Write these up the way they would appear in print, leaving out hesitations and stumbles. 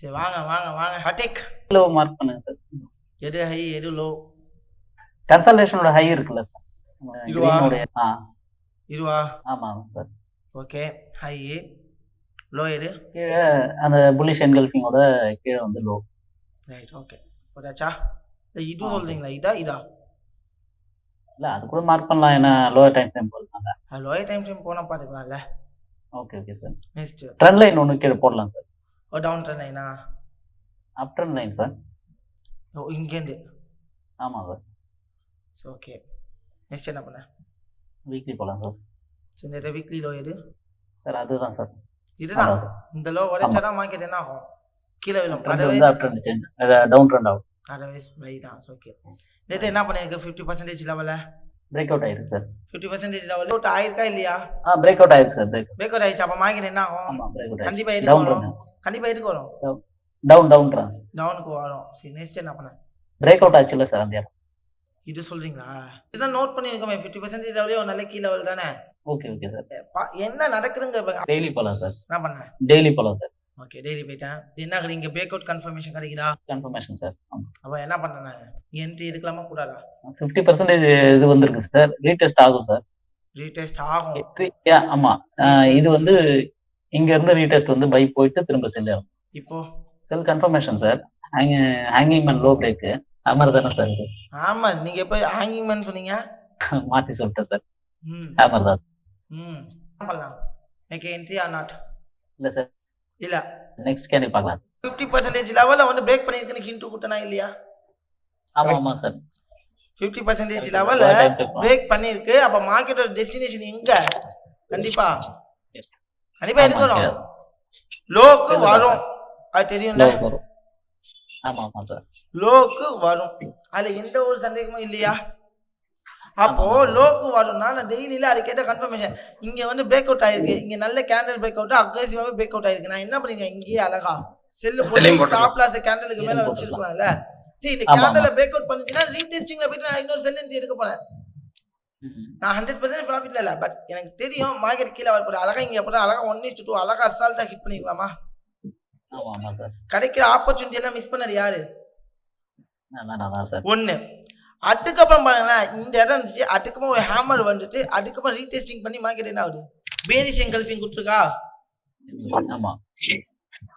சரி வாங்க வாங்க வாங்க அடேக் லோ மார்க் பண்ணுங்க சார். எது ஹை எது லோ கன்சல்டேஷனோட ஹை இருக்குல்ல சார், இதுவா கிரீனோட. இதுவா ஆமாம் சார். ஓகே ஹை லோ எது கீழே அந்த புல்லிஷ் என்கல்ஃபிங்கோட கீழே வந்து லோ. ரைட் ஓகே போதாச்சா இது ஓகே. சொல்றீங்களா இதா இதா இல்லை அது கூட மார்க் பண்ணலாம், ஏன்னா லோவர் டைம் ஃப்ரேம் போடலாங்க. லோயர் டைம் ஃப்ரேம் போனால் பார்த்துக்கலாம்ல. Okay okay sir. Next trend line ஒன்று கீழே போடலாம் சார். ஓ டவுன் ட்ரெண்ட் லைனா up trend line sir. Oh இங்கேருந்து ஆமாம் சார். ஸோ ஓகே நெக்ஸ்ட் என்ன பண்ண வீக்லி போகலாம் சார். ஸோ இந்த வீக்லி லோ எது சார் அதுதான் சார். இதுதான் அதான் சார். இந்த லோ உடைச்சாடா மார்க்கெட் என்ன ஆகும் கீழே விழும். ட்ரெண்ட் வந்து up trend change down trend ஆகும். அதர்வைஸ் பை தான். ஓகே நேற்று என்ன பண்ணிருக்கு 50% லெவலில் பிரேக் அவுட் ஆயிருக்கு சார். 50% லெவல் அவுட் ஆயிருக்கா இல்லையா? பிரேக் அவுட் ஆயிருக்கு சார். பிரேக் அவுட் ஆயிடுச்சு. அப்போ மார்க்கெட் என்ன ஆகும்? ஆமாம் பிரேக் அவுட் கண்டிப்பாக ஆயிருக்கு. எதுக்கு டவுன் வரும்? ட்ரெண்ட் கண்டிப்பாக எதுக்கு வரும்? டவுன் ட்ரெண்ட் டவுனுக்கு வரும். சரி நெக்ஸ்ட் என்ன பண்ண பிரேக் அவுட் ஆச்சுல்ல சார் அந்த இடம். இது சொல்றீங்களா? இதுதான் நோட் பண்ணியிருக்கோமே 50% லெவலே ஒரு நல்ல கீ லெவல் தானே. Okay okay sir. என்ன நடக்குதுங்க டெய்லி போகலாம் சார். என்ன பண்ண டெய்லி போகலாம் சார். ஓகே டெய்லி போயிட்டேன். என்ன இங்கே பிரேக் அவுட் கன்ஃபர்மேஷன் கிடைக்குதா? Confirmation sir. அப்போ என்ன பண்ணேன் என்ட்ரி எடுக்கலாமா கூடாதா? 50% இது வந்திருக்கு சார். ரீடெஸ்ட் ஆகும் சார். ரீடெஸ்ட் ஆகும். ஆமாம் இது வந்து இங்க இருந்து ரீடெஸ்ட் வந்து பை போயிட்டு திரும்ப செல் ஆகும். இப்போ sell confirmation sir. Hanging man low break hammer தானே சார் இது? ஆமா நீங்க எப்போ ஹேங்கிங் மேன் சொன்னீங்க? மாற்றி சொல்லிட்டேன் சார். ஹேமர் தான். என்ன பண்ணலாம் ஓகே என்ட்ரி ஆர் நாட்? இல்லை சார். இல்ல நெக்ஸ்ட் கேண்டில் பார்க்கலாம். 50% லெவல்ல வந்து பிரேக் பண்ணிருக்குன்னு ஹிண்ட் கொடுத்தனா இல்லையா? ஆமாம் சார். 50% லெவல்ல பிரேக் பண்ணிருக்கு. அப்ப மார்க்கெட்டோட டெஸ்டினேஷன் எங்க? கண்டிப்பா கண்டிப்பா இருக்கணும். லோக்கு வரும் அது தெரியும்ல. ஆமா ஆமா சார். லோக்கு வரும் அதுல எந்த ஒரு சந்தேகமும் இல்லையா? அப்போ லோக்கு வரும்னா நான் டெய்லியில அது கேட்ட கன்ஃபர்மேஷன் இங்க வந்து பிரேக் அவுட் ஆயிருக்கு. இங்க நல்ல கேண்டல் பிரேக் அவுட் அக்ரெசிவாவே பிரேக் அவுட் ஆயிருக்கு. நான் என்ன பண்ணீங்க இங்கேயே அழகா செல்லு போட்டு ஸ்டாப் லாஸ் கேண்டலுக்கு மேல வச்சிருக்கலாம்ல. சரி இந்த கேண்டல பிரேக் அவுட் பண்ணிச்சுன்னா ரீடெஸ்டிங்ல போயிட்டு நான் இன்னொரு செல் என்ட்ரி எடுக்க போறேன். நான் 100% ப்ராஃபிட்ல இல்ல, பட் எனக்கு தெரியும் மார்க்கெட் கீழே வரப்போது. அழகா இங்க எப்படி அழகா 1:2 அழகா அசால்ட்டா ஹிட் பண்ணிக்கலாமா? கிடைக்கிற ஆப்பர்ச்சுனிட்டி எல்லாம் மிஸ் பண்ணது யாரு? ஒண்ணு. அதுக்கப்புறம் பாருங்களேன் இந்த இடம் இருந்துச்சு. அதுக்கப்புறம் ஒரு ஹேமர் வந்துட்டு அதுக்கப்புறம் ரீடெஸ்டிங் பண்ணி மார்க்கெட் என்ன ஆகுது? பேரிஷ் என்கல்ஃபிங் கொடுத்துருக்கா.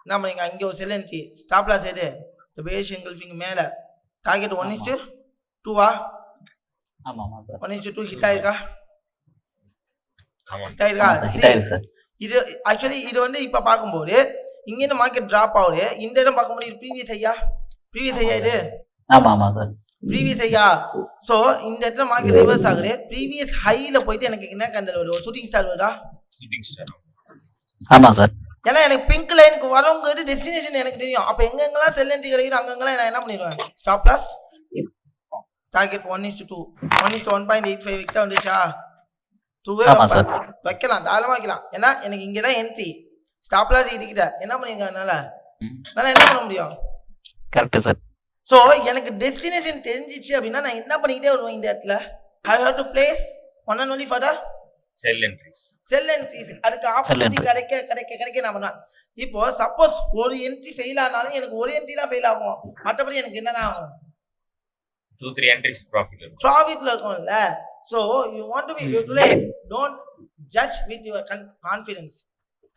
என்ன பண்ணீங்க அங்கே ஒரு செல் என்ட்ரி ஸ்டாப் லாஸ் எது? இந்த பேரிஷ் என்கல்ஃபிங் மேல டார்கெட் 1:2 1:2 ஹிட் ஆயிருக்கா? இது ஆக்சுவலி இது வந்து இப்ப பார்க்கும்போது இங்க இருந்து மார்க்கெட் டிராப் ஆகுது. இந்த இடம் பார்க்கும்போது இது ப்ரீவியஸ் ஐயா இது ப்ரீவியஸ் ஐயா. சோ இந்த இடத்துல மார்க்கெட் ரிவர்ஸ் ஆகுது. ப்ரீவியஸ் ஹைல போயிட்டு எனக்கு என்ன கேண்டல் வருது? ஷூட்டிங் ஸ்டார் வருதா? ஆமா சார். ஏன்னா எனக்கு பிங்க் லைனுக்கு வரவங்க டெஸ்டினேஷன் எனக்கு தெரியும். அப்ப எங்கெங்கெல்லாம் செல் என்ட்ரி கிடைக்குது அங்கெங்கெல்லாம் நான் என்ன பண்ணிடுவேன்? ஸ்டாப் லாஸ் டார்கெட் 1:2 1:1.85 விட்டா வந்துச்சா? 2 வைக்கலாம் தாராளமா வைக்கலாம். ஏன்னா எனக்கு இங்கதான் என்ட்ரி ஸ்டாப் லாஸ் இடிக்கிட்ட என்ன பண்ணிருக்கேன். என்னால என்ன பண்ண முடியும்? Correct sir. சோ எனக்கு டெஸ்டினேஷன் தெரிஞ்சிச்சு அப்படின்னா நான் என்ன பண்ணிக்கிட்டே வருவேன் இந்த இடத்துல. I have to place one and only for the sell entries. அதுக்கு ஆப்பர்ச்சுனிட்டி கிடைக்க நான் பண்ணுவேன். இப்போ சப்போஸ் ஒரு என்ட்ரி ஃபெயில் ஆனாலும் எனக்கு ஒரு என்ட்ரி தான் ஃபெயில் ஆகும். மற்றபடி எனக்கு என்னன்னா ஆகும் 2-3 entries ப்ராஃபிட்ல இருக்கும்ல. So you want to be utilized. Don't judge with your confidence.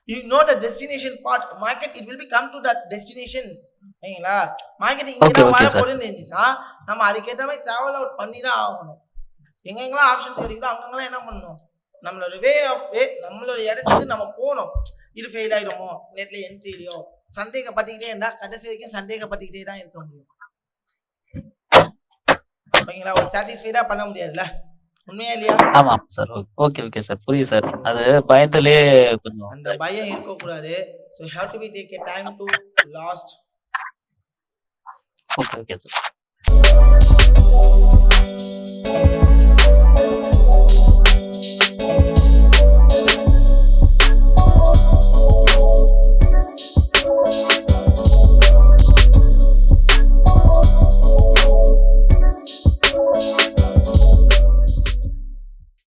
You know the destination part. Market it will be come to that destination. சரிங்களா? மார்க்கெட் இங்க தான் வர போறேன்னு தெரிஞ்சுச்சா நம்ம அதுக்கேற்ற மாதிரி டிராவல் அவுட் பண்ணி தான் ஆகணும். எங்கெங்கெல்லாம் ஆப்ஷன்ஸ் கிடைக்குதோ அங்கெங்கெல்லாம் என்ன பண்ணணும்? நம்மளோட நம்மளோட இடத்துக்கு நம்ம போகணும். இது ஃபெயில் ஆயிடுமோ நெட்ல என்ட்ரிலையோ சந்தேகப்பட்டுக்கிட்டே இருந்தா கடைசி வரைக்கும் சந்தேகப்பட்டுக்கிட்டே தான் இருக்க முடியும். ஓகேங்களா? ஒரு சாட்டிஸ்ஃபைடா பண்ண முடியாதுல்ல. உண்மையா இல்லையா? ஆமா சார். ஓகே ஓகே சார் புரியுது சார். அது பயத்திலே கொஞ்சம் அந்த பயம் இருக்க கூடாது. So you have to be take a time to last. Okay sir.